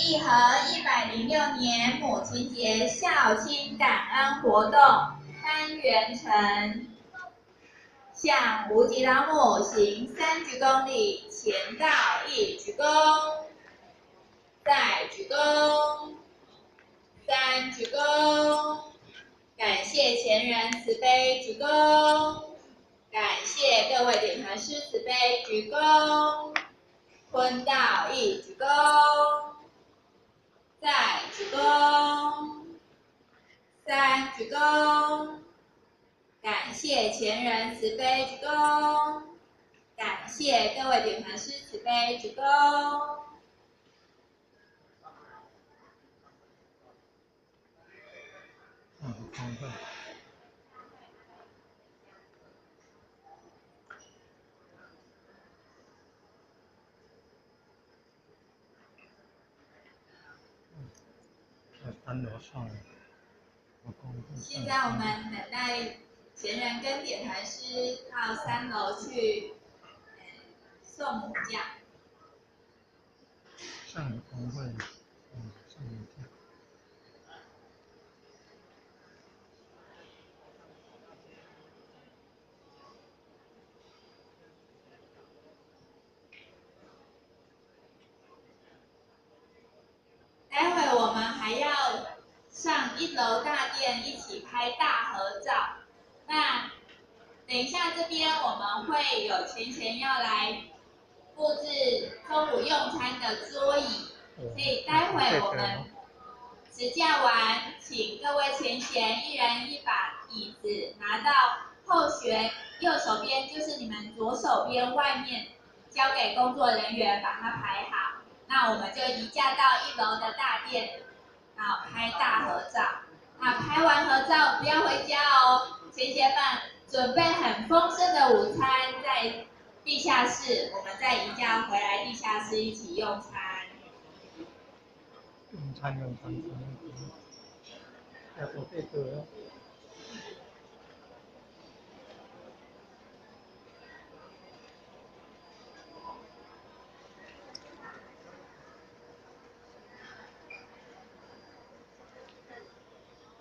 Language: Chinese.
义和106年母亲节孝亲感恩活动单元成，向无极老母行3鞠躬礼，前到1鞠躬，再鞠躬，3鞠躬，感谢前人慈悲鞠躬，感谢各位点传师慈悲鞠躬，坤到1鞠躬，再鞠躬，3鞠躬，感谢前人慈悲鞠躬，感谢各位点传师慈悲鞠躬。现在我们等待前人跟点传师到3楼去送母将。上午工会，送母将。待会我们还要上1楼大殿一起拍大合照。那等一下这边我们会有前要来布置中午用餐的桌椅，所以待会我们执教完，请各位前贤1人1把椅子拿到后学右手边，就是你们左手边外面，交给工作人员把它排好。那我们就移驾到1楼的大殿，好拍大合照。那拍完合照不要回家哦，前贤们准备很丰盛的午餐在地下室，我们再移驾回来地下室一起用餐。用餐，要多配合。